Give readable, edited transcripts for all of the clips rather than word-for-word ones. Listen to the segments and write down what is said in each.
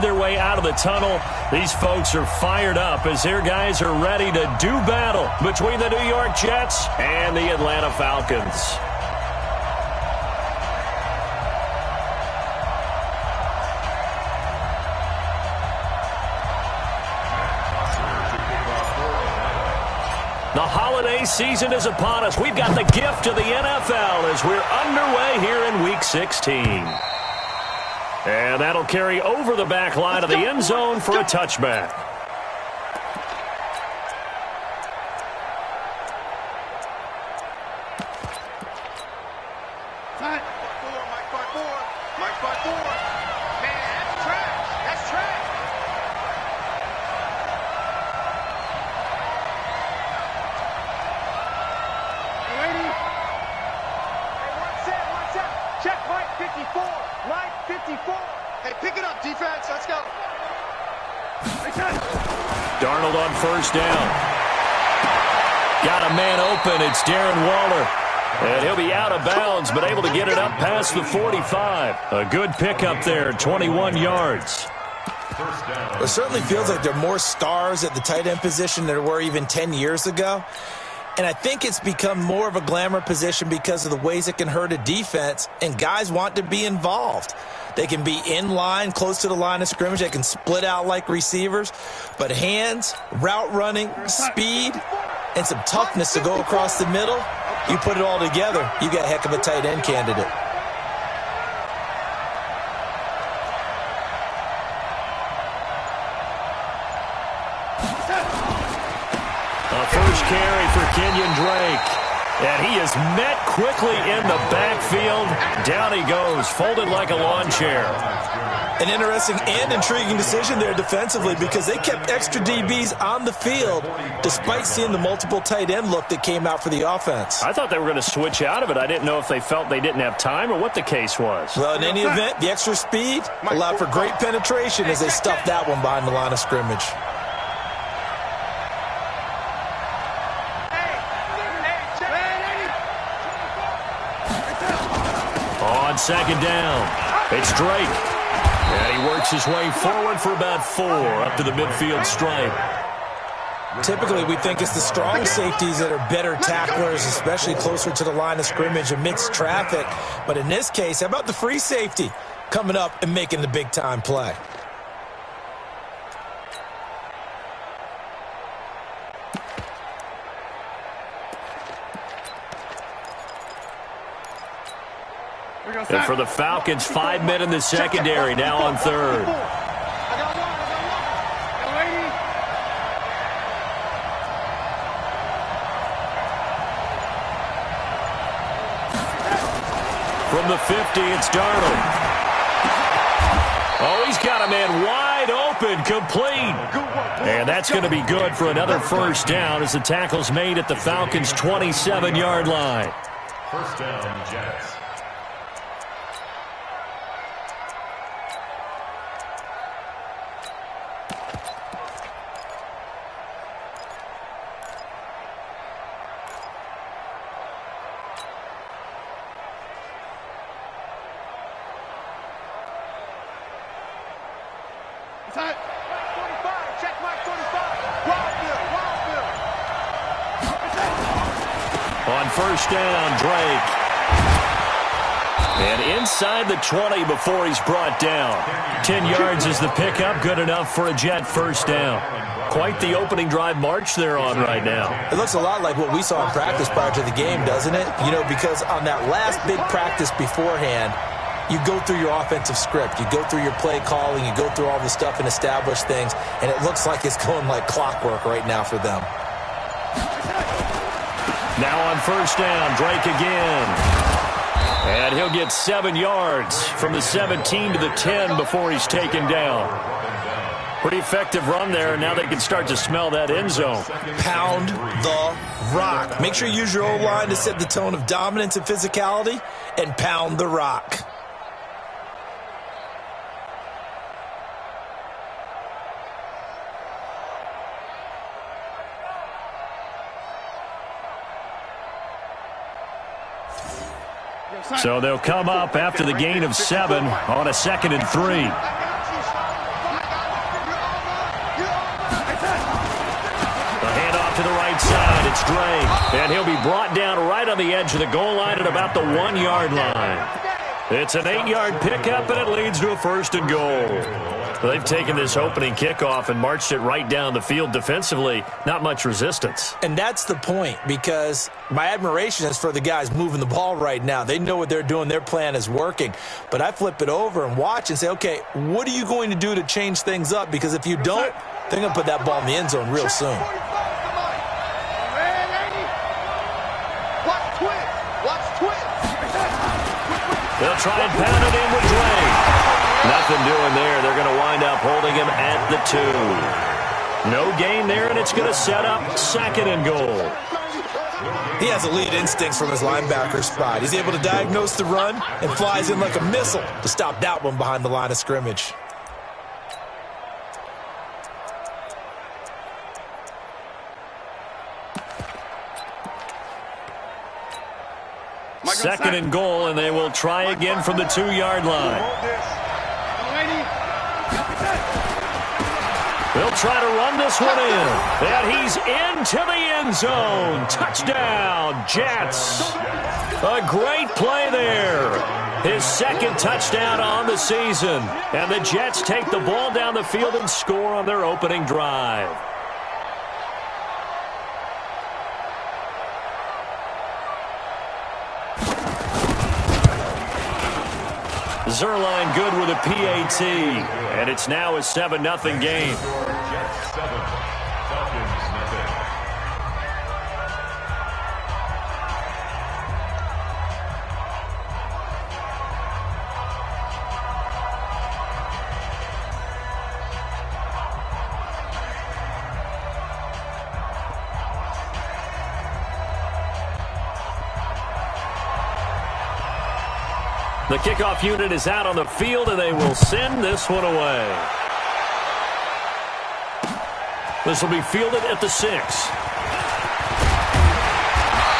their way out of the tunnel. These folks are fired up as their guys are ready to do battle between the New York Jets and the Atlanta Falcons. The holiday season is upon us. We've got the gift of the NFL as we're underway here in Week 16. And that'll carry over the back line of the end zone for a touchback. Darnold on first down. Got a man open. It's Darren Waller. And he'll be out of bounds, but able to get it up past the 45. A good pickup there, 21 yards. It certainly feels like there are more stars at the tight end position than there were even 10 years ago. And I think it's become more of a glamour position because of the ways it can hurt a defense, and guys want to be involved. They can be in line, close to the line of scrimmage. They can split out like receivers. But hands, route running, speed, and some toughness to go across the middle, you put it all together, you got a heck of a tight end candidate. A first carry for Kenyon Drake. And he is met quickly in the backfield. Down he goes, folded like a lawn chair. An interesting and intriguing decision there defensively because they kept extra DBs on the field despite seeing the multiple tight end look that came out for the offense. I thought they were going to switch out of it. I didn't know if they felt they didn't have time or what the case was. Well, in any event, the extra speed allowed for great penetration as they stuffed that one behind the line of scrimmage. On second down, it's Drake. And he works his way forward for about 4 up to the midfield stripe. Typically, we think it's the strong safeties that are better tacklers, especially closer to the line of scrimmage amidst traffic. But in this case, how about the free safety coming up and making the big-time play? And for the Falcons, 5 men in the secondary, now on third. From the 50, it's Darnold. Oh, he's got a man wide open, complete. And that's going to be good for another first down as the tackle's made at the Falcons' 27-yard line. First down, Jets. On first down, Drake. And inside the 20 before he's brought down. 10 yards is the pickup, good enough for a Jet first down. Quite the opening drive march they're on right now. It looks a lot like what we saw in practice prior to the game, doesn't it? You know, because on that last big practice beforehand, you go through your offensive script. You go through your play calling. You go through all the stuff and establish things. And it looks like it's going like clockwork right now for them. Now on first down, Drake again. And he'll get 7 yards from the 17 to the 10 before he's taken down. Pretty effective run there, and now they can start to smell that end zone. Pound the rock. Make sure you use your O-line to set the tone of dominance and physicality, and pound the rock. So they'll come up after the gain of 7 on a 2nd and 3. out to the right side. It's Dre. And he'll be brought down right on the edge of the goal line at about the 1-yard line. It's an 8-yard pickup, and it leads to a 1st and goal. They've taken this opening kickoff and marched it right down the field defensively. Not much resistance. And that's the point, because my admiration is for the guys moving the ball right now. They know what they're doing. Their plan is working. But I flip it over and watch and say, okay, what are you going to do to change things up? Because if you don't, they're going to put that ball in the end zone real soon. They'll try and pound it in with Dre. Nothing doing there. They're going to wind up holding him at the 2. No gain there, and it's going to set up 2nd and goal. He has elite instincts from his linebacker spot. He's able to diagnose the run and flies in like a missile to stop that one behind the line of scrimmage. Second and goal, and they will try again from the 2-yard line. They'll try to run this one in. And he's into the end zone. Touchdown, Jets. A great play there. His 2nd touchdown on the season. And the Jets take the ball down the field and score on their opening drive. Zerline good with a PAT, and it's now a 7-0 game. Jets 7, Falcons nothing. The kickoff unit is out on the field, and they will send this one away. This will be fielded at the 6.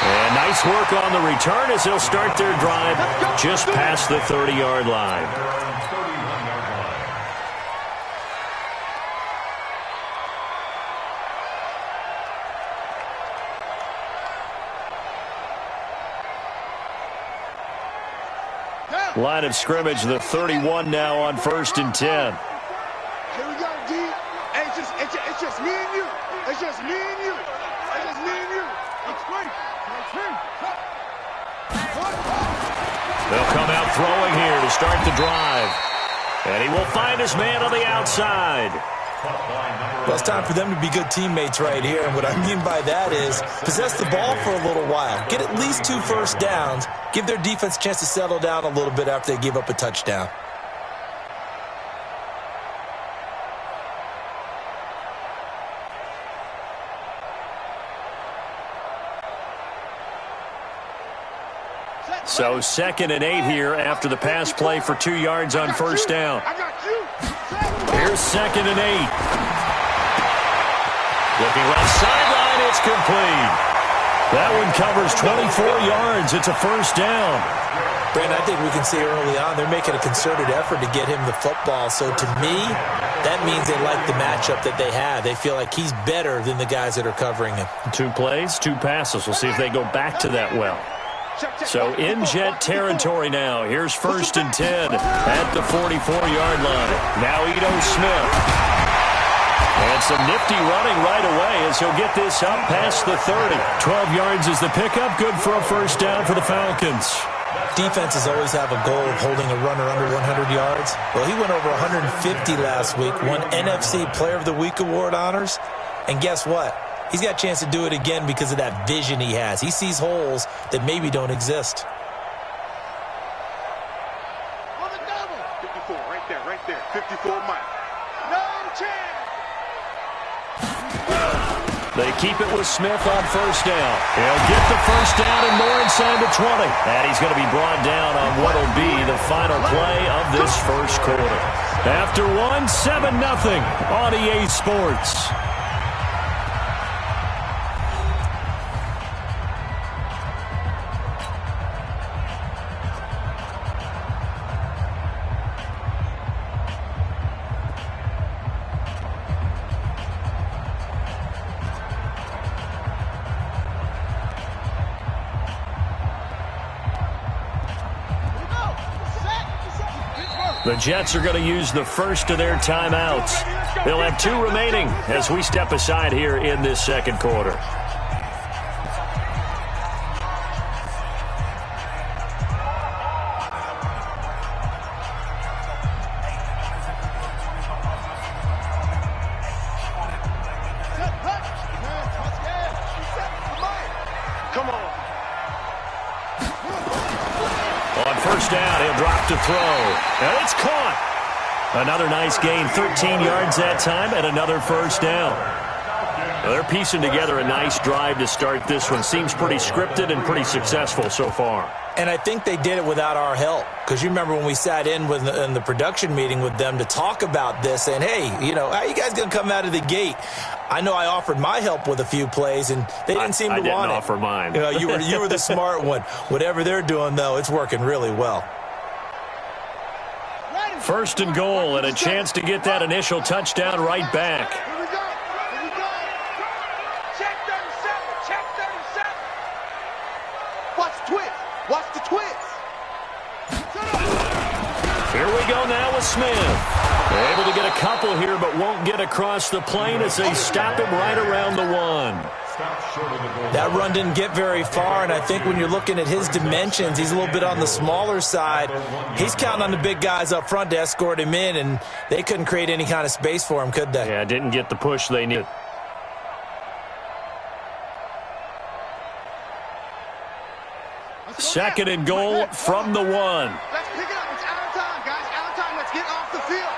And nice work on the return as they'll start their drive just past the 30-yard line. Line of scrimmage, the 31 now on 1st and 10. Here we go, D. Hey, it's just me and you. It's just me and you. It's just me and you. They'll come out throwing here to start the drive. And he will find his man on the outside. Well, it's time for them to be good teammates right here. And what I mean by that is possess the ball for a little while. Get at least 2 first downs. Give their defense a chance to settle down a little bit after they give up a touchdown. So 2nd and 8 here after the pass play for 2 yards on 1st down. Here's 2nd and 8. Looking left sideline, it's complete. That one covers 24 yards. It's a 1st down. Brandon, I think we can see early on they're making a concerted effort to get him the football. So to me, that means they like the matchup that they have. They feel like he's better than the guys that are covering him. 2 plays, 2 passes. We'll see if they go back to that well. So in Jet territory now. Here's 1st and 10 at the 44-yard line. Now Ito Smith. And some nifty running right away as he'll get this up past the 30. 12 yards is the pickup. Good for a 1st down for the Falcons. Defenses always have a goal of holding a runner under 100 yards. Well, he went over 150 last week, won NFC Player of the Week award honors. And guess what? He's got a chance to do it again because of that vision he has. He sees holes that maybe don't exist. On the double. 54, right there. 54 Mike. No chance. They keep it with Smith on 1st down. He'll get the 1st down and more inside the 20. And he's going to be brought down on what will be the final play of this 1st quarter. After 7-0 on EA Sports. The Jets are going to use the first of their timeouts. They'll have 2 remaining as we step aside here in this second quarter. To throw, and it's caught. Another nice gain, 13 yards that time, and another first down. Well, they're piecing together a nice drive to start this one. Seems pretty scripted and pretty successful so far. And I think they did it without our help, because you remember when we sat in the production meeting with them to talk about this, and hey, you know, how are you guys going to come out of the gate? I know I offered my help with a few plays, and they didn't seem to want it. I didn't offer mine. You know, you were the smart one. Whatever they're doing, though, it's working really well. First and goal, and a chance to get that initial touchdown right back. Here we go. Here we go. Check 37. Check 37. Watch the twist. Watch the twist. Here we go now with Smith. They're able to get a couple here, but won't get across the plane as they stop him right around the 1. That run didn't get very far, and I think when you're looking at his dimensions, he's a little bit on the smaller side. He's counting on the big guys up front to escort him in, and they couldn't create any kind of space for him, could they? Yeah, didn't get the push they needed. Second and goal from the 1. Let's pick it up. It's out of time, guys. Out of time. Let's get off the field.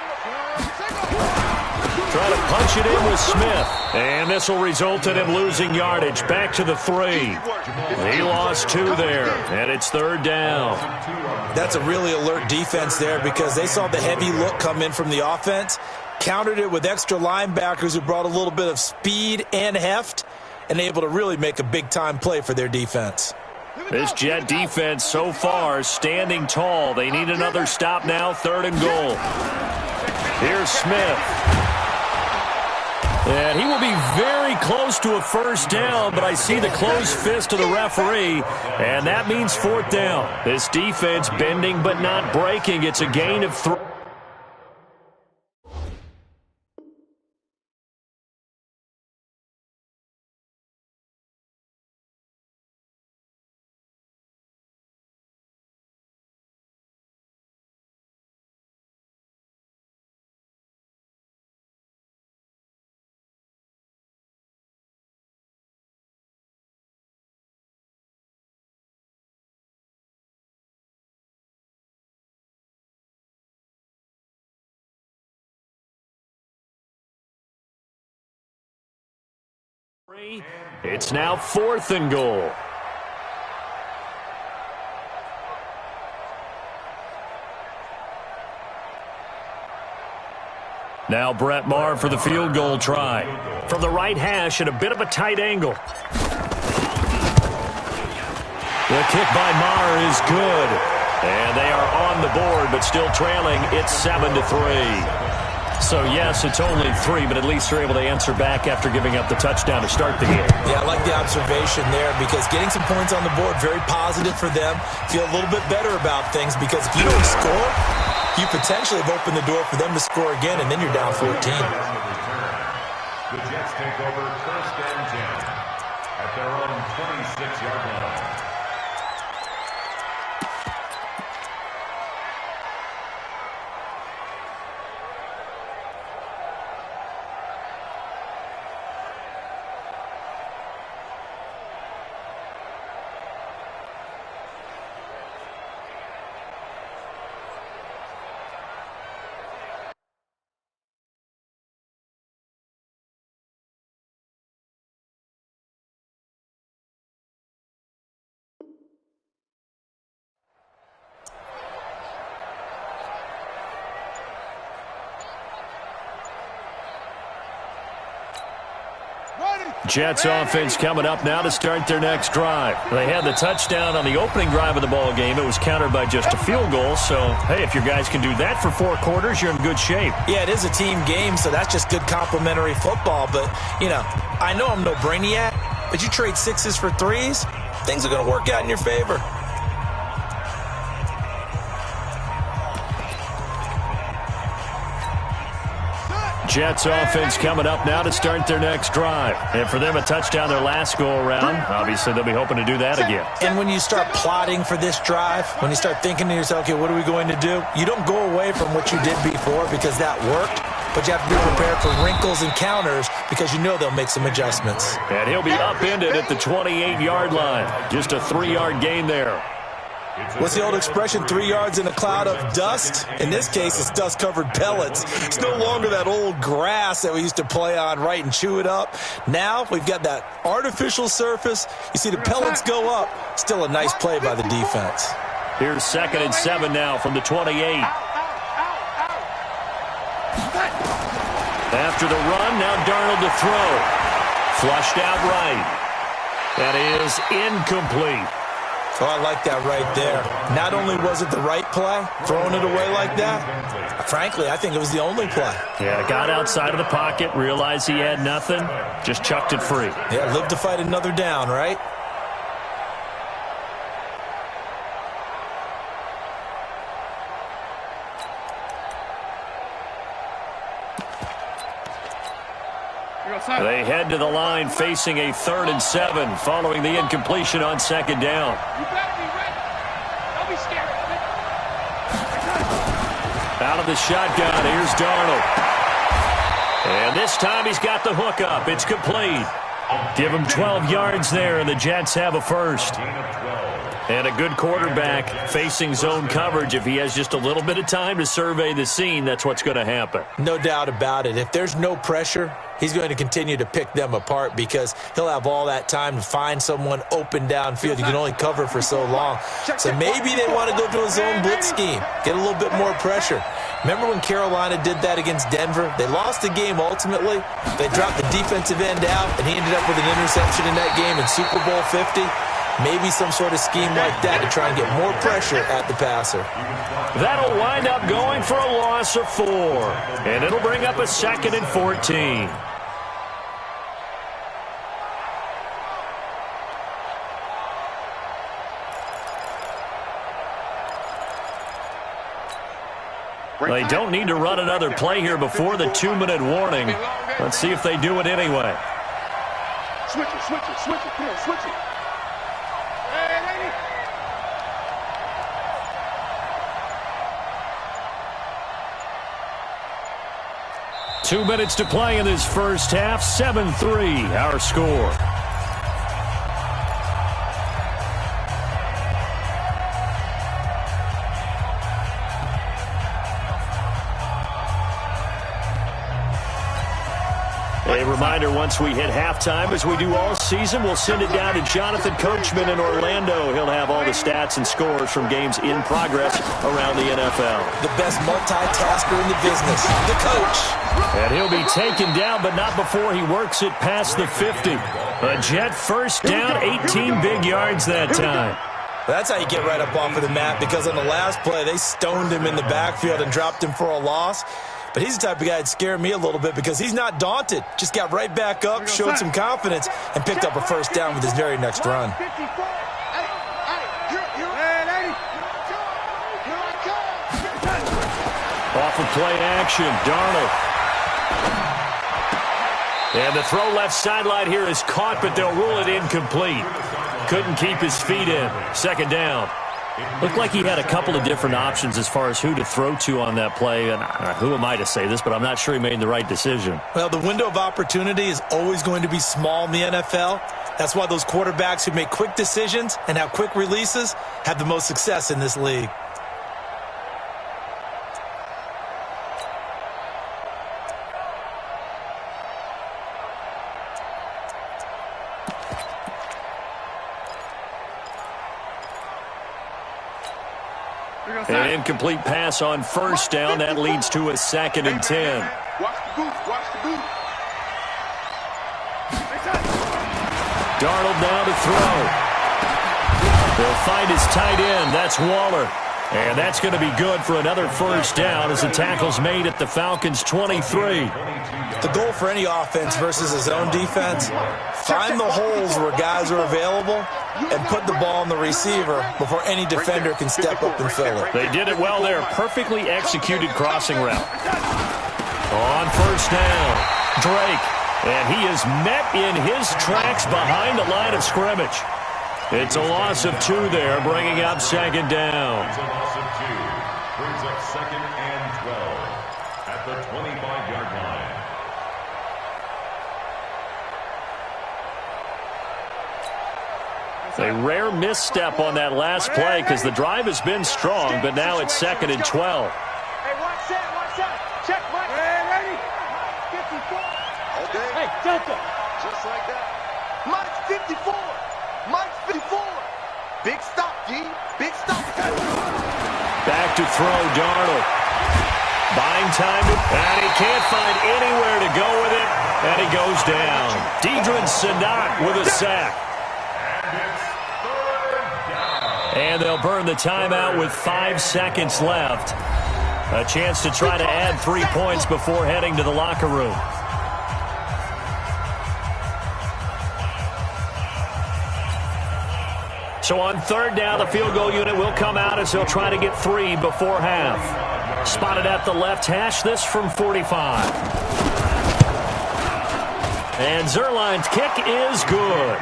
Try to punch it in with Smith. And this will result in him losing yardage. Back to the 3. He lost 2 there, and it's third down. That's a really alert defense there, because they saw the heavy look come in from the offense, countered it with extra linebackers who brought a little bit of speed and heft, and able to really make a big-time play for their defense. This Jet defense so far standing tall. They need another stop now, third and goal. Here's Smith. And he will be very close to a first down, but I see the closed fist of the referee, and that means fourth down. This defense bending but not breaking. It's a gain of 3. It's now fourth and goal. Now Brett Maher for the field goal try. From the right hash at a bit of a tight angle. The kick by Maher is good. And they are on the board, but still trailing. It's 7-3. So, yes, it's only 3, but at least they're able to answer back after giving up the touchdown to start the game. Yeah, I like the observation there, because getting some points on the board, very positive for them. Feel a little bit better about things, because if you don't score, you potentially have opened the door for them to score again, and then you're down 14. The Jets take over first and 10 at their own 26-yard line. Jets offense coming up now to start their next drive. They had the touchdown on the opening drive of the ball game. It was countered by just a field goal. So, hey, if your guys can do that for 4 quarters, you're in good shape. Yeah, it is a team game, so that's just good complimentary football. But, you know, I know I'm no brainiac, but you trade 6s for 3s, things are going to work out in your favor. Jets offense coming up now to start their next drive. And for them, a touchdown their last go-around. Obviously, they'll be hoping to do that again. And when you start plotting for this drive, when you start thinking to yourself, okay, what are we going to do? You don't go away from what you did before because that worked, but you have to be prepared for wrinkles and counters because you know they'll make some adjustments. And he'll be upended at the 28-yard line. Just a 3-yard gain there. What's the old expression, 3 yards in a cloud of dust? In this case, it's dust-covered pellets. It's no longer that old grass that we used to play on, right, and chew it up. Now we've got that artificial surface. You see the pellets go up. Still a nice play by the defense. Here's 2nd and 7 now from the 28. After the run, now Darnold to throw. Flushed out right. That is incomplete. Oh, I like that right there. Not only was it the right play, throwing it away like that, frankly, I think it was the only play. Yeah, got outside of the pocket, realized he had nothing, just chucked it free. Yeah, live to fight another down, right? They head to the line facing a 3rd and 7 following the incompletion on 2nd down. You better be ready. Don't be scared. Out of the shotgun, here's Darnold. And this time he's got the hook up. It's complete. Give him 12 yards there, and the Jets have a first. And a good quarterback facing zone coverage. If he has just a little bit of time to survey the scene, that's what's going to happen. No doubt about it. If there's no pressure, he's going to continue to pick them apart because he'll have all that time to find someone open downfield. You can only cover for so long. So maybe they want to go to a zone blitz scheme, get a little bit more pressure. Remember when Carolina did that against Denver? They lost the game ultimately. They dropped the defensive end out, and he ended up with an interception in that game in Super Bowl 50. Maybe some sort of scheme like that to try and get more pressure at the passer. That'll wind up going for a loss of 4. And it'll bring up a 2nd and 14. They don't need to run another play here before the 2-minute warning. Let's see if they do it anyway. Switch it, switch it, switch it. Come on, switch it. Hey, lady. 2 minutes to play in this first half. 7-3, our score. A reminder, once we hit halftime, as we do all season, we'll send it down to Jonathan Coachman in Orlando. He'll have all the stats and scores from games in progress around the NFL. The best multitasker in the business, the coach. And he'll be taken down, but not before he works it past the 50. A Jet first down, 18 big yards that time. That's how you get right up off of the mat, because on the last play, they stoned him in the backfield and dropped him for a loss. But he's the type of guy that scared me a little bit because he's not daunted. Just got right back up, showed some confidence, and picked up a first down with his very next run. Off of play action, Darnold. And the throw left sideline here is caught, but they'll rule it incomplete. Couldn't keep his feet in. 2nd down. Looked like he had a couple of different options as far as who to throw to on that play. And who am I to say this, but I'm not sure he made the right decision. Well, the window of opportunity is always going to be small in the NFL. That's why those quarterbacks who make quick decisions and have quick releases have the most success in this league. An incomplete pass on first down. That leads to a 2nd and 10. Watch the boot. Watch the boot. Darnold now to throw. They'll find his tight end. That's Waller. And that's going to be good for another first down as the tackle's made at the Falcons' 23. The goal for any offense versus a zone defense, find the holes where guys are available and put the ball on the receiver before any defender can step up and fill it. They did it well there. Perfectly executed crossing route. On first down. Drake, and he is met in his tracks behind the line of scrimmage. It's a loss of 2 there, bringing up second down. It's a loss of 2. Brings up second and 12 at the 25-yard line. A rare misstep on that last play because the drive has been strong, but now it's second and 12. Hey, watch that. Check, Mike. Hey, ready? 54. Okay. Hey, Delta. Just like that. Mike's 54. Mike's 54. Big stop, D. Big stop. Back to throw, Darnold. Buying time, and he can't find anywhere to go with it, and he goes down. Deidrin Sanat with a sack. And they'll burn the timeout with 5 seconds left. A chance to try to add 3 points before heading to the locker room. So on third down, the field goal unit will come out as they'll try to get 3 before half. Spotted at the left hash, this from 45. And Zuerlein's kick is good.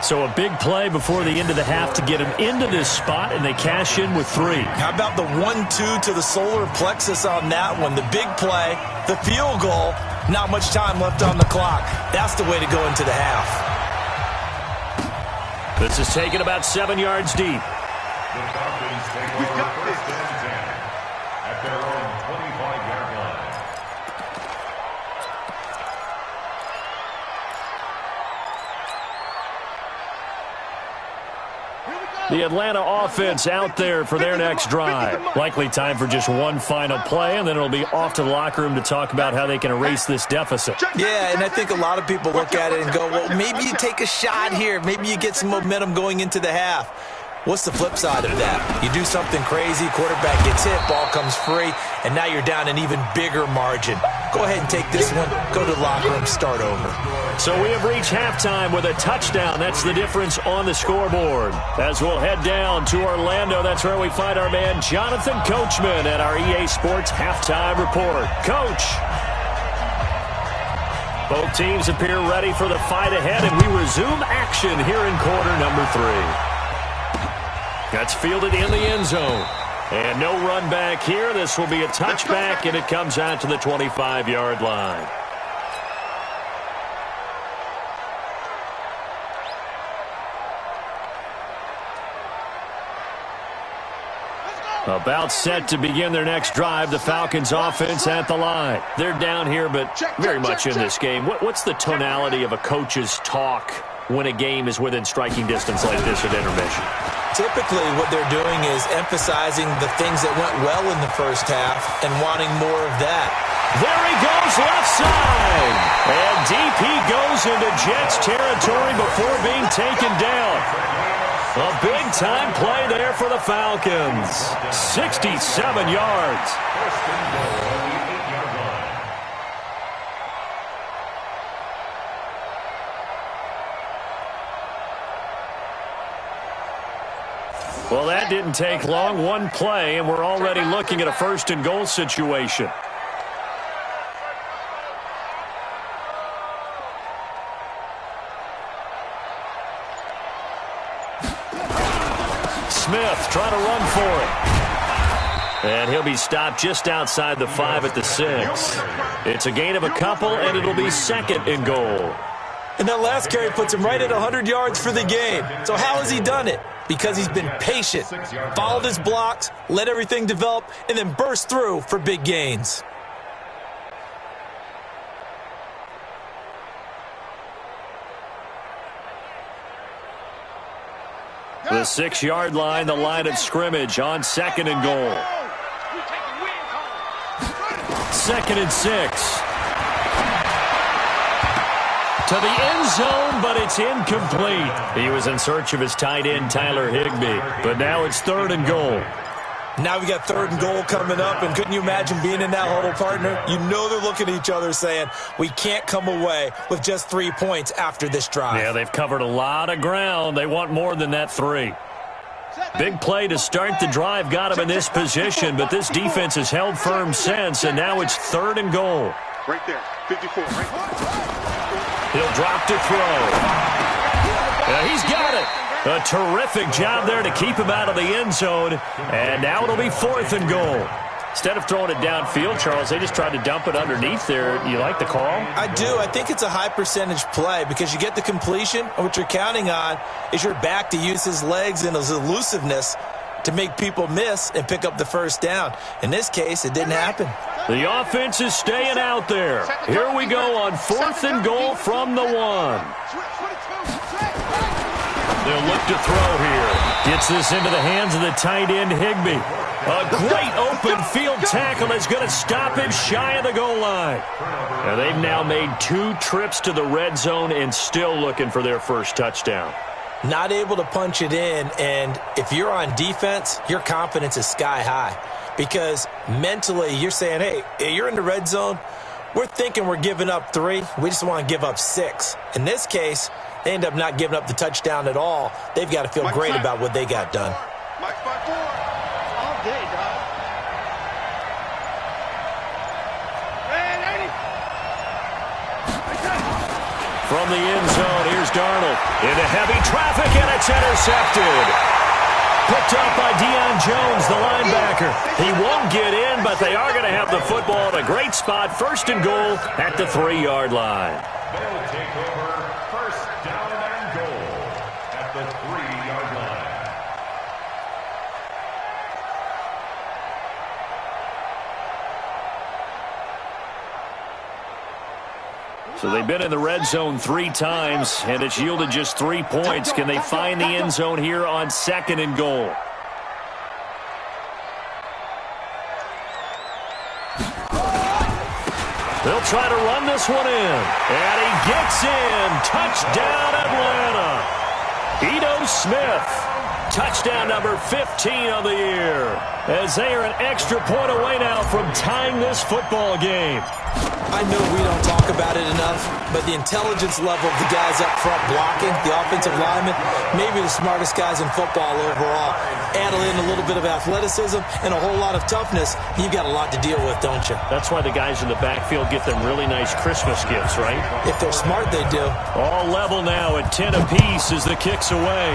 So a big play before the end of the half to get him into this spot, and they cash in with 3. How about the 1-2 to the solar plexus on that one? The big play, the field goal, not much time left on the clock. That's the way to go into the half. This is taken about 7 yards deep. The Falcons take over first and 10 at their own 25-yard line. The Atlanta offense out there for their next drive. Likely time for just one final play, and then it'll be off to the locker room to talk about how they can erase this deficit. Yeah, and I think a lot of people look at it and go, well, maybe you take a shot here. Maybe you get some momentum going into the half. What's the flip side of that? You do something crazy, quarterback gets hit, ball comes free, and now you're down an even bigger margin. Go ahead and take this one, go to the locker room, start over. So we have reached halftime with a touchdown. That's the difference on the scoreboard. As we'll head down to Orlando, that's where we find our man Jonathan Coachman at our EA Sports Halftime Report. Coach! Both teams appear ready for the fight ahead, and we resume action here in quarter number 3. That's fielded in the end zone. And no run back here. This will be a touchback, and it comes out to the 25-yard line. About set to begin their next drive, the Falcons offense at the line. They're down here, but very much in this game. What's the tonality of a coach's talk when a game is within striking distance like this at intermission? Typically, what they're doing is emphasizing the things that went well in the first half and wanting more of that. There he goes, left side. And DP goes into Jets territory before being taken down. A big-time play there for the Falcons. 67 yards. Well, that didn't take long. One play, and we're already looking at a first-and-goal situation. Smith trying to run for it. And he'll be stopped just outside the 5 at the 6. It's a gain of a couple, and it'll be second and goal. And that last carry puts him right at 100 yards for the game. So how has he done it? Because he's been patient, followed his blocks, let everything develop, and then burst through for big gains. The 6-yard line, the line of scrimmage on second and goal. Second and 6. To the end zone, but it's incomplete. He was in search of his tight end, Tyler Higbee. But now it's third and goal. Now we got third and goal coming up, and couldn't you imagine being in that huddle, partner? You know they're looking at each other saying, we can't come away with just 3 points after this drive. Yeah, they've covered a lot of ground. They want more than that 3. Big play to start the drive got him in this position, but this defense has held firm since, and now it's third and goal. Right there. 54. Right there. He'll drop to throw. He's got it. A terrific job there to keep him out of the end zone. And now it'll be 4th and goal. Instead of throwing it downfield, Charles, they just tried to dump it underneath there. You like the call? I do. I think it's a high percentage play because you get the completion, and what you're counting on is your back to use his legs and his elusiveness to make people miss and pick up the first down. In this case, it didn't happen. The offense is staying out there. Here we go on 4th and goal from the 1. They'll look to throw here. Gets this into the hands of the tight end, Higbee. A great open field tackle is going to stop him shy of the goal line. Now they've now made 2 trips to the red zone and still looking for their first touchdown. Not able to punch it in, and if you're on defense, your confidence is sky high. Because mentally, you're saying, hey, you're in the red zone. We're thinking we're giving up 3. We just want to give up 6. In this case, they end up not giving up the touchdown at all. They've got to feel great about what they got done. Mike 5-4. All day, dog. From the end zone, here's Darnold. Into heavy traffic, and it's intercepted. Picked up by Deion Jones, the linebacker. He won't get in, but they are going to have the football at a great spot. 1st and goal at the 3-yard line. They'll take over 1st down and goal at the 3-yard line. So they've been in the red zone 3 times, and it's yielded just 3 points. Can they find the end zone here on 2nd and goal? They'll try to run this one in. And he gets in. Touchdown, Atlanta. Ito Smith. Touchdown number 15 of the year. As they are an extra point away now from tying this football game. I know we don't talk about it enough, but the intelligence level of the guys up front blocking, the offensive linemen, maybe the smartest guys in football overall. Add in a little bit of athleticism and a whole lot of toughness, you've got a lot to deal with, don't you? That's why the guys in the backfield get them really nice Christmas gifts, right? If they're smart, they do. All level now at 10 apiece as the kick's away.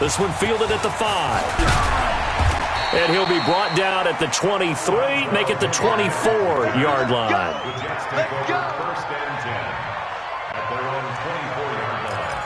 This one fielded at the 5. And he'll be brought down at the 23, make it the 24-yard line. The Jets take over 1st and 10 at their own 24-yard line.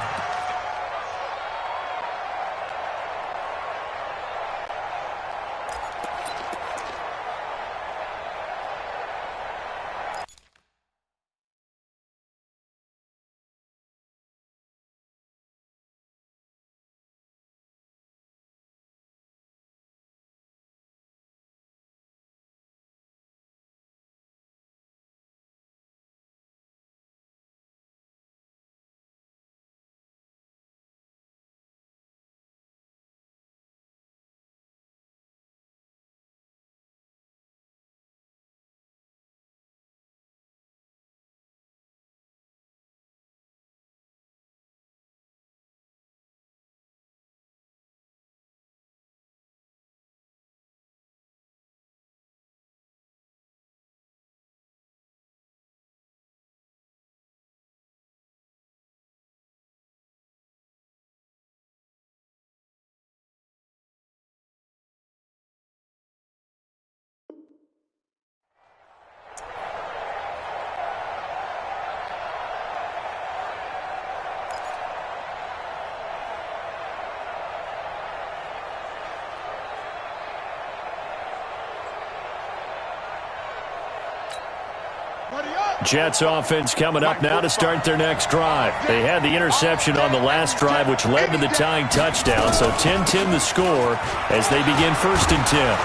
Jets offense coming up now to start their next drive. They had the interception on the last drive, which led to the tying touchdown. So 10-10 the score as they begin 1st and 10.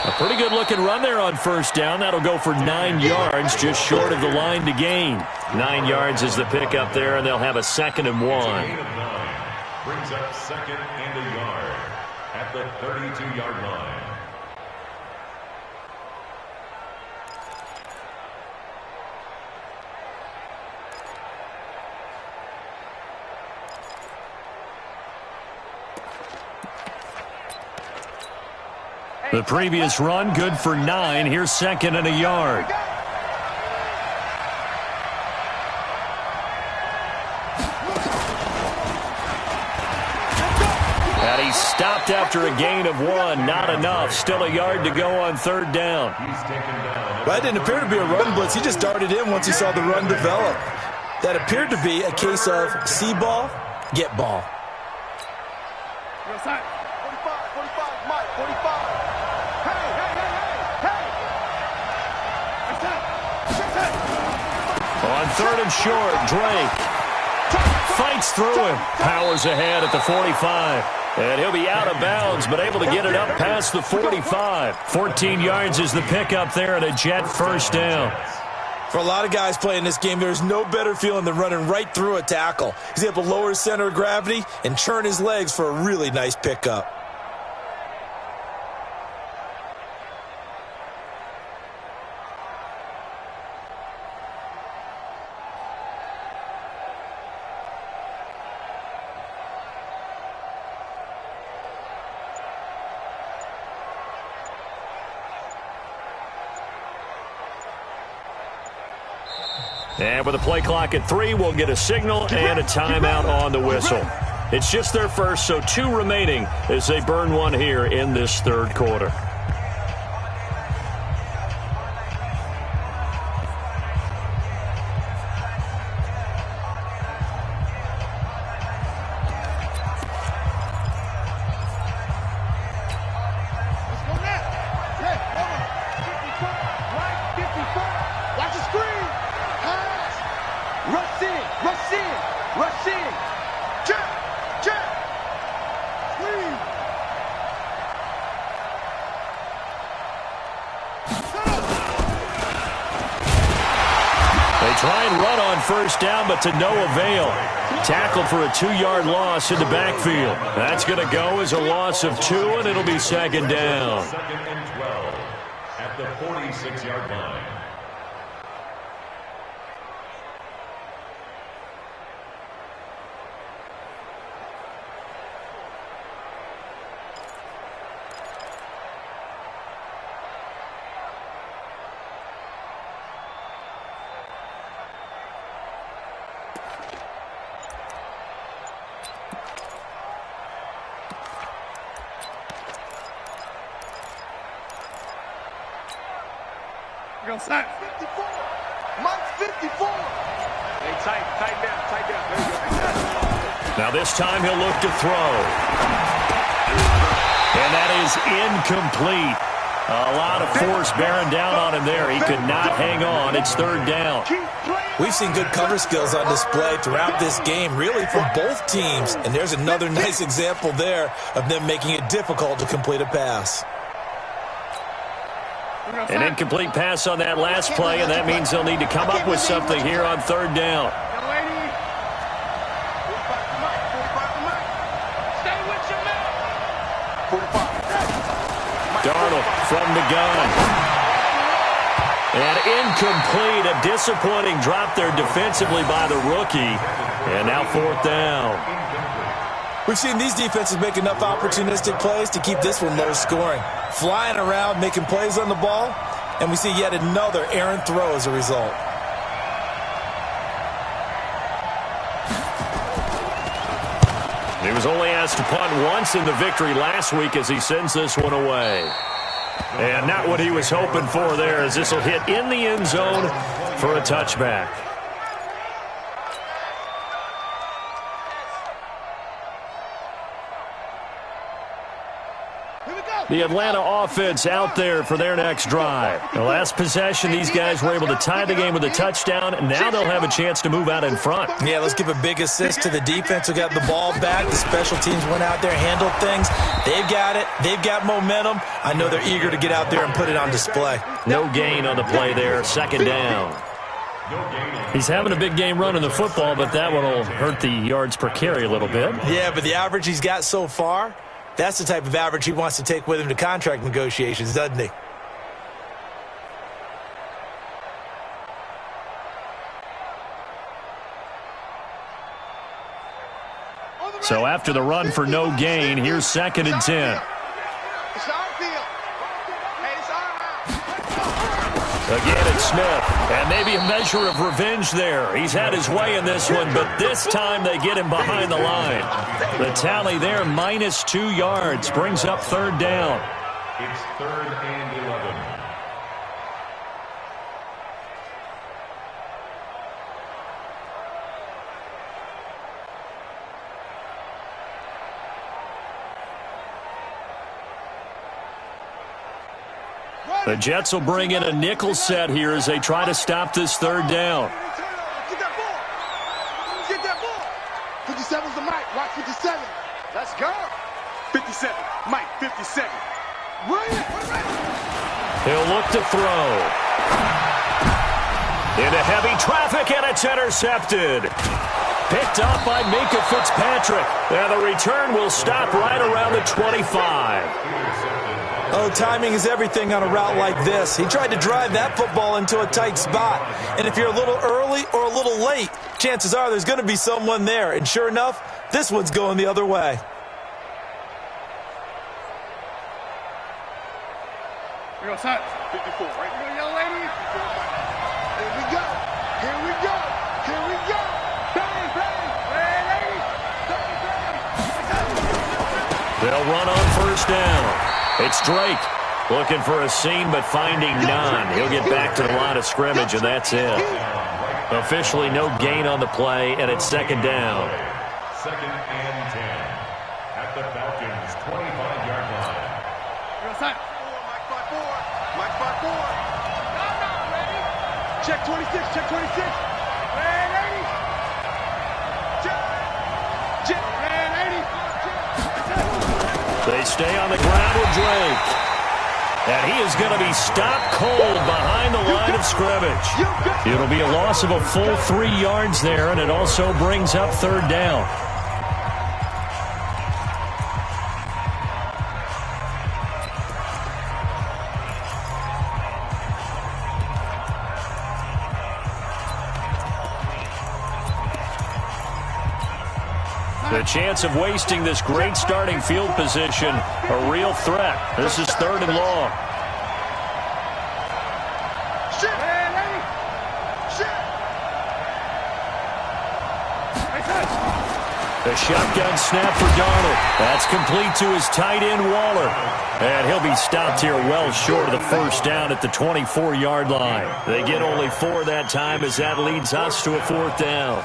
A pretty good looking run there on 1st down. That'll go for 9 yards, just short of the line to gain. 9 yards is the pickup there, and they'll have a 2nd and 1. Brings up 2nd and a yard at the 32-yard line. The previous run good for 9. Here's second and a yard. And he stopped after a gain of 1. Not enough. Still a yard to go on third down. Well, that didn't appear to be a run blitz. He just darted in once he saw the run develop. That appeared to be a case of see ball, get ball. 45, 45, Mike, 45. Hey, hey, hey, hey, hey. On third and short, Drake fights through him. Powers ahead at the 45. And he'll be out of bounds, but able to get it up past the 45. 14 yards is the pickup there and a Jet first down. For a lot of guys playing this game, there's no better feeling than running right through a tackle. He's able to lower his center of gravity and churn his legs for a really nice pickup. And with the play clock at 3, we'll get a signal and a timeout on the whistle. It's just their first, so 2 remaining as they burn 1 here in this third quarter. Try and run on first down, but to no avail. Tackled for a 2-yard loss in the backfield. That's going to go as a loss of 2, and it'll be second down. Second and 12 at the 46-yard line. Tight. 54. Mike's 54. Hey, tight down. There you go. Now this time he'll look to throw. And that is incomplete. A lot of force bearing down on him there. He could not hang on. It's third down. We've seen good cover skills on display throughout this game, really from both teams. And there's another nice example there of them making it difficult to complete a pass. An incomplete pass on that last play, and that means they'll need to come up with something here on third down. Darnold from the gun. And incomplete, a disappointing drop there defensively by the rookie. And now fourth down. We've seen these defenses make enough opportunistic plays to keep this one low scoring. Flying around, making plays on the ball, and we see yet another errant throw as a result. He was only asked to punt once in the victory last week as he sends this one away. And not what he was hoping for there, as this will hit in the end zone for a touchback. The Atlanta offense out there for their next drive. The last possession, these guys were able to tie the game with a touchdown, and now they'll have a chance to move out in front. Yeah, let's give a big assist to the defense who got the ball back. The special teams went out there, handled things. They've got it. They've got momentum. I know they're eager to get out there and put it on display. No gain on the play there. Second down. He's having a big game running the football, but that one will hurt the yards per carry a little bit. Yeah, but the average he's got so far, that's the type of average he wants to take with him to contract negotiations, doesn't he? So after the run for no gain, here's second and 10. It's our field. Again, it's Smith. And maybe a measure of revenge there. He's had his way in this one, but this time they get him behind the line. The tally there, minus 2 yards, brings up third down. It's 3rd and 11. The Jets will bring in a nickel set here as they try to stop this third down. Get that ball. Get that ball. 57's the Mike. Watch 57. Let's go. 57. Mike, 57. Run it. He'll look to throw. Into heavy traffic, and it's intercepted. Picked up by Minkah Fitzpatrick. And the return will stop right around the 25. Oh, timing is everything on a route like this. He tried to drive that football into a tight spot. And if you're a little early or a little late, chances are there's going to be someone there. And sure enough, this one's going the other way. Here we go, son. 54, right? Here we go, young lady. Here we go. Here we go. Here we go. Bang, bang. Bang, lady. Bang, bang. They'll run on first down. It's Drake looking for a seam but finding none. He'll get back to the line of scrimmage, and that's it. Officially no gain on the play, and it's second down. 2nd and 10 at the Falcons' 25-yard line. Here we go, son. Mike 5-4. Mike 5-4. Check 26. Check 26. Red 80. Check. Red 80. They stay on the ground with Drake. And he is going to be stopped cold behind the line of scrimmage. It'll be a loss of a full 3 yards there, and it also brings up third down. The chance of wasting this great starting field position, a real threat. This is 3rd and long. The shotgun snap for Darnold. That's complete to his tight end, Waller. And he'll be stopped here well short of the first down at the 24-yard line. They get only 4 that time as that leads us to a 4th down.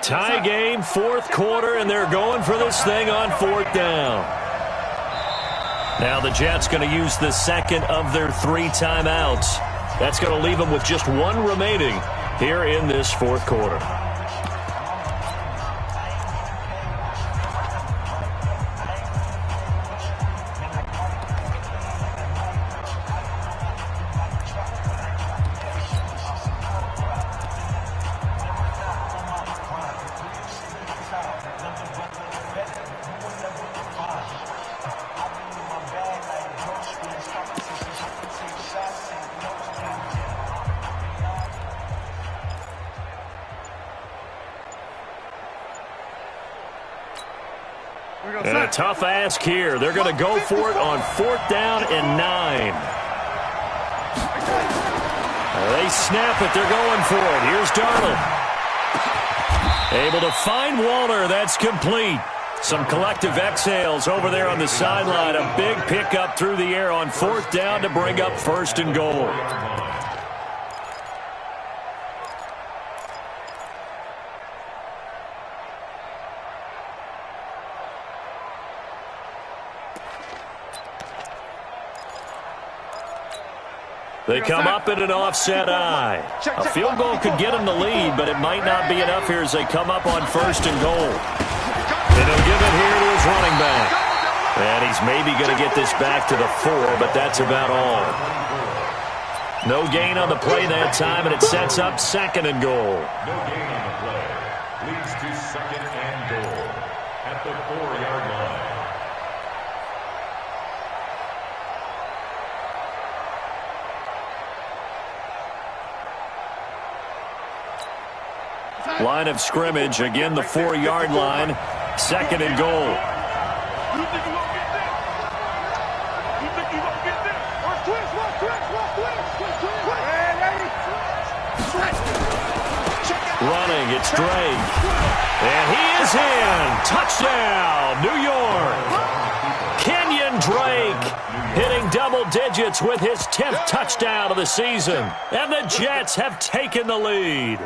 Tie game, 4th quarter, and they're going for this thing on 4th down. Now the Jets going to use the second of their 3 timeouts. That's going to leave them with just 1 remaining here in this 4th quarter. And a tough ask here. They're going to go for it on 4th down and 9. They snap it. They're going for it. Here's Darnold. Able to find Waller. That's complete. Some collective exhales over there on the sideline. A big pickup through the air on 4th down to bring up 1st and goal. They come up in an offset eye. A field goal could get them the lead, but it might not be enough here as they come up on 1st and goal. And he'll give it here to his running back. And he's maybe going to get this back to the 4, but that's about all. No gain on the play that time, and it sets up 2nd and goal. No gain on the play. Leads to 2nd and goal at the 4-yard line. Line of scrimmage, again the 4-yard line, 2nd and goal. You think you're going to get this? You think you're going to get this? Watch twist. Running, it's Drake. And he is in. Touchdown, New York. Kenyon Drake hitting double digits with his 10th touchdown of the season. And the Jets have taken the lead.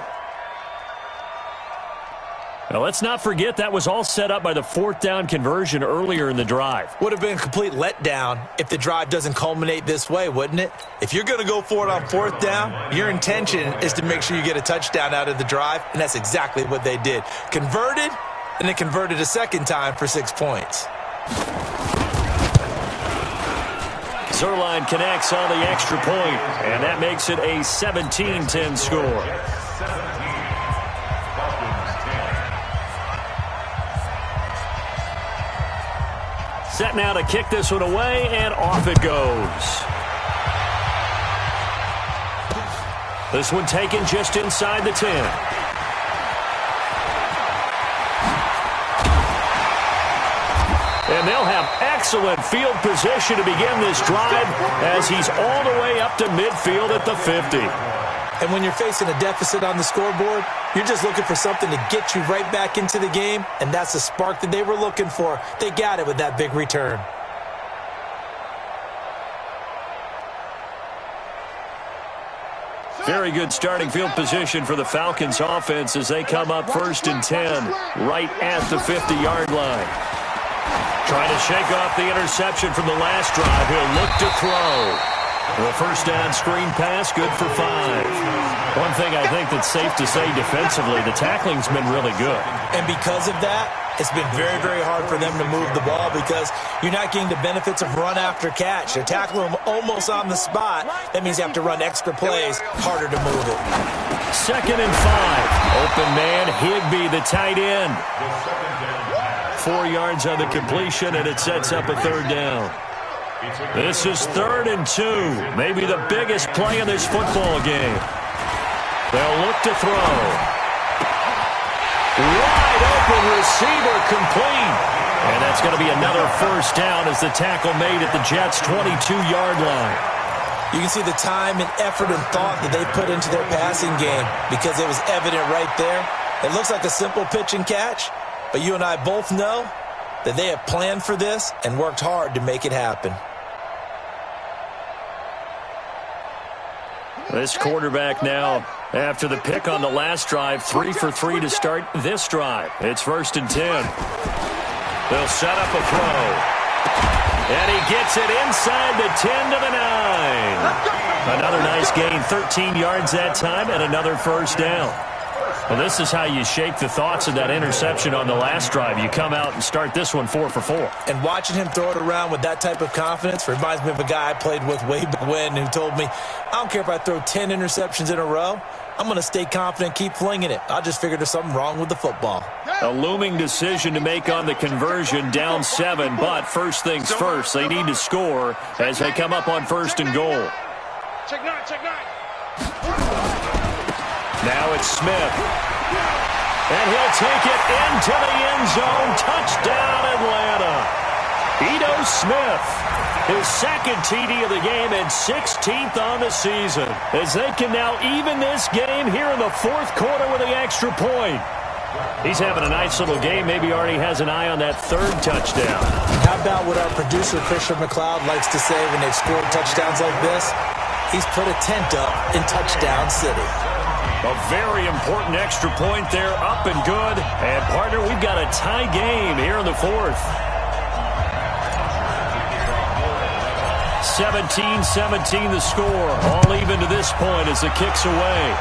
Now, let's not forget that was all set up by the 4th down conversion earlier in the drive. Would have been a complete letdown if the drive doesn't culminate this way, wouldn't it? If you're going to go for it on 4th down, your intention is to make sure you get a touchdown out of the drive, and that's exactly what they did. Converted, and then converted a 2nd time for 6 points. Zerline connects on the extra point, and that makes it a 17-10 score. Set now to kick this one away, and off it goes. This one taken just inside the 10. And they'll have excellent field position to begin this drive as he's all the way up to midfield at the 50. And when you're facing a deficit on the scoreboard, you're just looking for something to get you right back into the game, and that's the spark that they were looking for. They got it with that big return. Very good starting field position for the Falcons offense as they come up 1st and 10, right at the 50-yard line. Trying to shake off the interception from the last drive. He'll look to throw. Well, 1st down screen pass, good for 5. One thing I think that's safe to say defensively, the tackling's been really good. And because of that, it's been very, very hard for them to move the ball because you're not getting the benefits of run after catch. They're tackling them almost on the spot. That means you have to run extra plays, harder to move it. 2nd and 5. Open man, Higbee, the tight end. 4 yards on the completion, and it sets up a 3rd down. This is 3rd and 2. Maybe the biggest play in this football game. They'll look to throw. Wide open receiver complete. And that's going to be another 1st down as the tackle made at the Jets' 22-yard line. You can see the time and effort and thought that they put into their passing game because it was evident right there. It looks like a simple pitch and catch, but you and I both know that they have planned for this and worked hard to make it happen. This quarterback now, after the pick on the last drive, 3 for 3 to start this drive. It's 1st and 10. They'll set up a throw. And he gets it inside the 10 to the 9. Another nice gain, 13 yards that time, and another 1st down. Well, this is how you shake the thoughts of that interception on the last drive. You come out and start this one 4 for 4. And watching him throw it around with that type of confidence reminds me of a guy I played with way back when who told me, I don't care if I throw 10 interceptions in a row. I'm going to stay confident, keep flinging it. I just figured there's something wrong with the football. A looming decision to make on the conversion, down 7. But first things first, they need to score as they come up on 1st and goal. Check 9, check 9. Now it's Smith. And he'll take it into the end zone. Touchdown, Atlanta. Ito Smith, his 2nd TD of the game and 16th on the season. As they can now even this game here in the 4th quarter with the extra point. He's having a nice little game. Maybe already has an eye on that 3rd touchdown. How about what our producer, Christian McLeod, likes to say when they've scored touchdowns like this? He's put a tent up in Touchdown City. A very important extra point there, up and good. And, partner, we've got a tie game here in the 4th. 17-17 the score. All even to this point as the kick's away.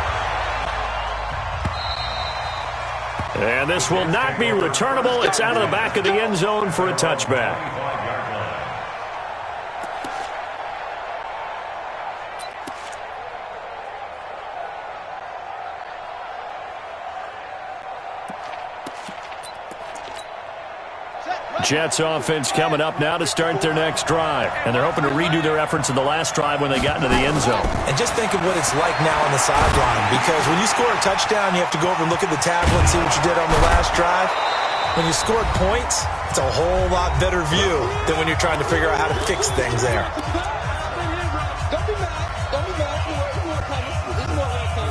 And this will not be returnable. It's out of the back of the end zone for a touchback. Jets offense coming up now to start their next drive. And they're hoping to redo their efforts in the last drive when they got into the end zone. And just think of what it's like now on the sideline, because when you score a touchdown, you have to go over and look at the tablet and see what you did on the last drive. When you scored points, it's a whole lot better view than when you're trying to figure out how to fix things there. Don't be mad. Don't be mad. It's more coming. It's more coming.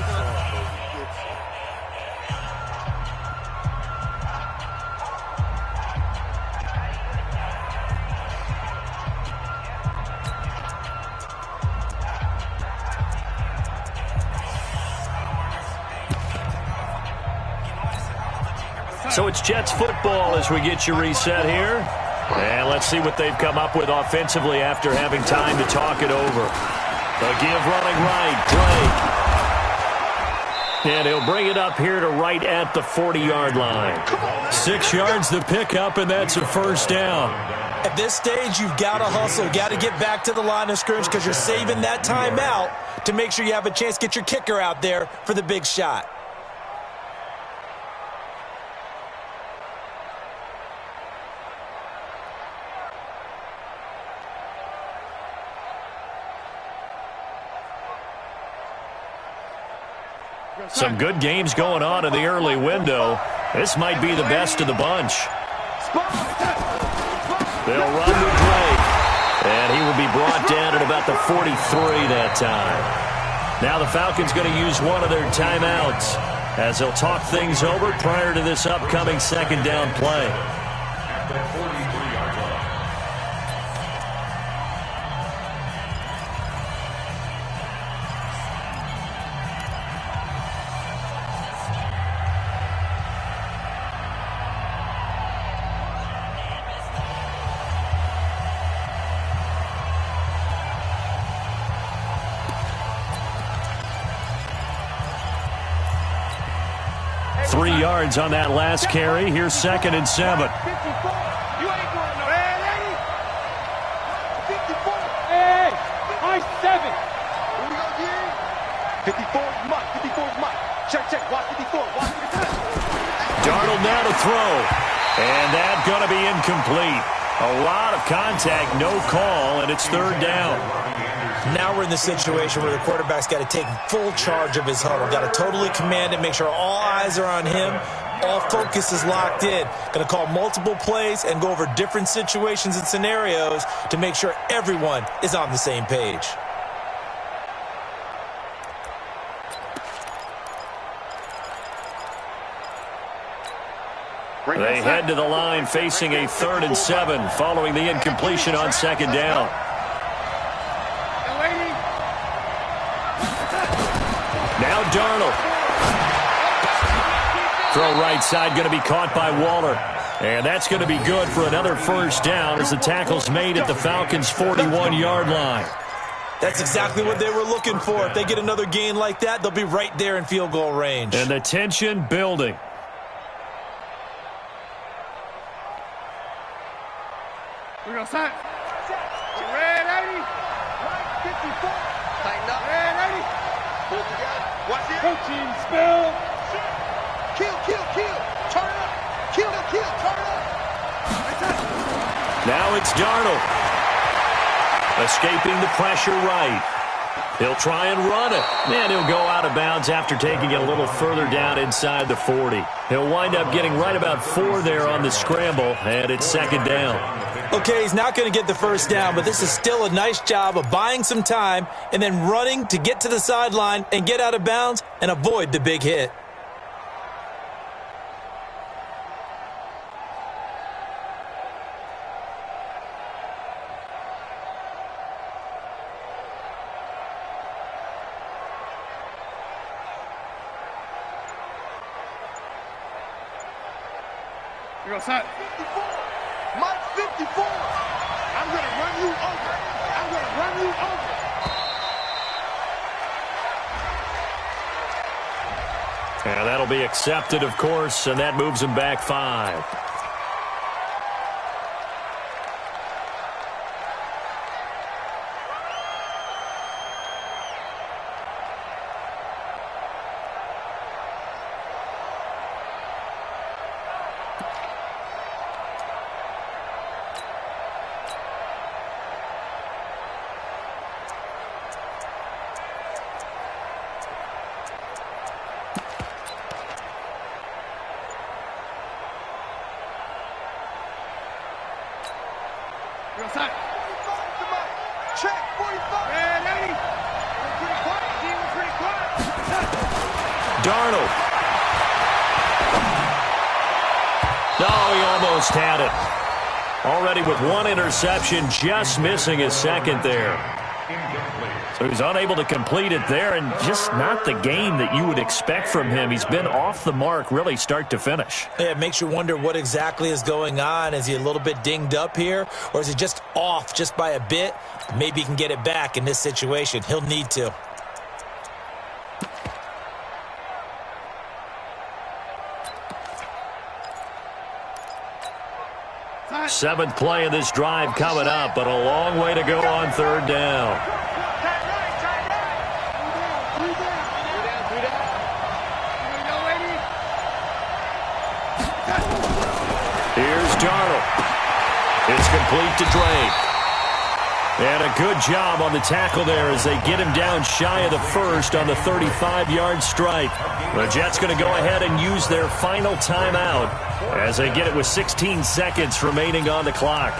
So it's Jets football as we get you reset here. And let's see what they've come up with offensively after having time to talk it over. The give running right, Drake. And he'll bring it up here to right at the 40-yard line. 6 yards to pick up, and that's a first down. At this stage, you've got to hustle, got to get back to the line of scrimmage because you're saving that timeout to make sure you have a chance to get your kicker out there for the big shot. Some good games going on in the early window. This might be the best of the bunch. They'll run to Drake. And he will be brought down at about the 43 that time. Now the Falcons going to use one of their timeouts as they'll talk things over prior to this upcoming second down play. At the 43-yard line. 3 yards on that last carry. Here's 2nd and 7. You ain't going nowhere, lady. 54. Hey, I 7. Here we go, again. 54 is Mike. 54 is Mike. Check. Watch 54. Watch 54. Darnold now to throw. And that's going to be incomplete. A lot of contact, no call, and it's 3rd down. Now we're in the situation where the quarterback's got to take full charge of his huddle. Got to totally command it, make sure all eyes are on him. All focus is locked in. Going to call multiple plays and go over different situations and scenarios to make sure everyone is on the same page. They head to the line facing a 3rd and 7 following the incompletion on 2nd down. Now Darnold. Throw right side going to be caught by Waller. And that's going to be good for another first down as the tackle's made at the Falcons' 41-yard line. That's exactly what they were looking for. If they get another gain like that, they'll be right there in field goal range. And the tension building. We go set. Red 80. Right 54. Tighten up. Red 80. Pull together. Watch it. Coaching spill. Kill. Turn it up. Kill. Turn it up. Now it's Darnold. Escaping the pressure right. He'll try and run it. And he'll go out of bounds after taking it a little further down inside the 40. He'll wind up getting right about 4 there on the scramble, and it's 2nd down. Okay, he's not going to get the first down, but this is still a nice job of buying some time and then running to get to the sideline and get out of bounds and avoid the big hit. We go set. 54. Mike 54. I'm going to run you over. I'm going to run And that'll be accepted, of course, and that moves him back 5. Darnold. No, he almost had it. Already with 1 interception, just missing his second there. So he's unable to complete it there, and just not the game that you would expect from him. He's been off the mark really start to finish. Yeah, it makes you wonder what exactly is going on. Is he a little bit dinged up here, or is he just off just by a bit? Maybe he can get it back in this situation. He'll need to. Seventh play of this drive coming up, but a long way to go on 3rd down. Here's Darnold. It's complete to Drake. And a good job on the tackle there as they get him down shy of the first on the 35-yard stripe. The Jets going to go ahead and use their final timeout as they get it with 16 seconds remaining on the clock.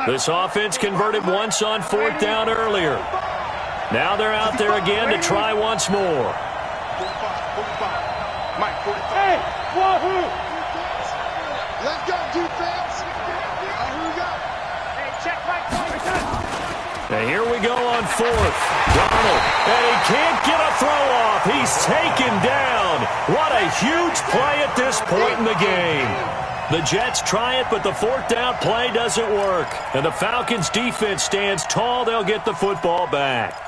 This offense converted once on 4th down earlier. Now they're out there again to try once more. Hey, wahoo! Let's go, defense. Here we go. Hey, check Mike. And here we go on 4th. Darnold, and he can't get a throw off. He's taken down. What a huge play at this point in the game. The Jets try it, but the 4th down play doesn't work. And the Falcons' defense stands tall. They'll get the football back.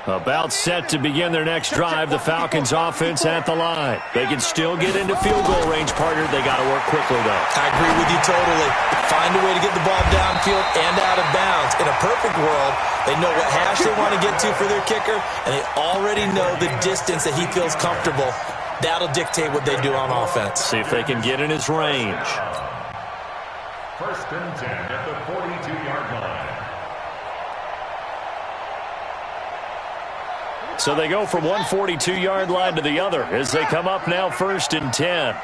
About set to begin their next drive, the Falcons offense at the line. They can still get into field goal range, partner. They got to work quickly, though. I agree with you totally. Find a way to get the ball downfield and out of bounds. In a perfect world, they know what hash they want to get to for their kicker, and they already know the distance that he feels comfortable. That'll dictate what they do on offense. See if they can get in his range. 1st and 10 at the 42-yard line. So they go from one 42-yard line to the other as they come up now 1st and 10.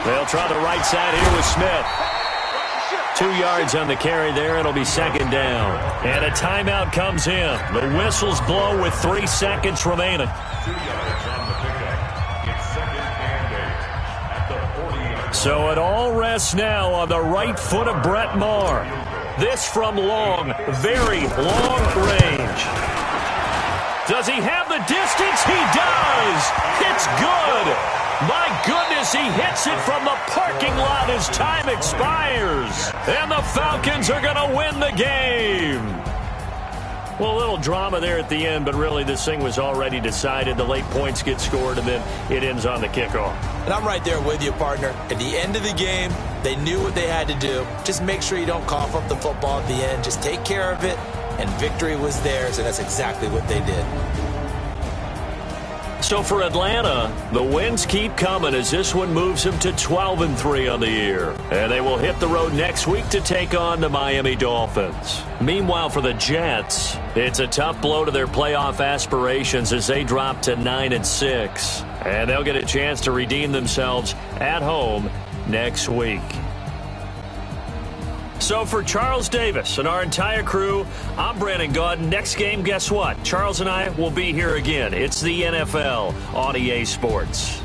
They'll try the right side here with Smith. 2 yards on the carry there. It'll be 2nd down. And a timeout comes in. The whistles blow with 3 seconds remaining. 2 yards on the pickup. It's 2nd and 8 at the 40-yard. So it all rests now on the right foot of Brett Maher. This from long, very long range. Does he have the distance? He does. It's good. My goodness, he hits it from the parking lot as time expires. And the Falcons are going to win the game. Well, a little drama there at the end, but really this thing was already decided. The late points get scored, and then it ends on the kickoff. And I'm right there with you, partner. At the end of the game, they knew what they had to do. Just make sure you don't cough up the football at the end. Just take care of it, and victory was theirs, and that's exactly what they did. So for Atlanta, the wins keep coming as this one moves them to 12-3 on the year. And they will hit the road next week to take on the Miami Dolphins. Meanwhile, for the Jets, it's a tough blow to their playoff aspirations as they drop to 9-6. And they'll get a chance to redeem themselves at home next week. So for Charles Davis and our entire crew, I'm Brandon Gaudin. Next game, guess what? Charles and I will be here again. It's the NFL on EA Sports.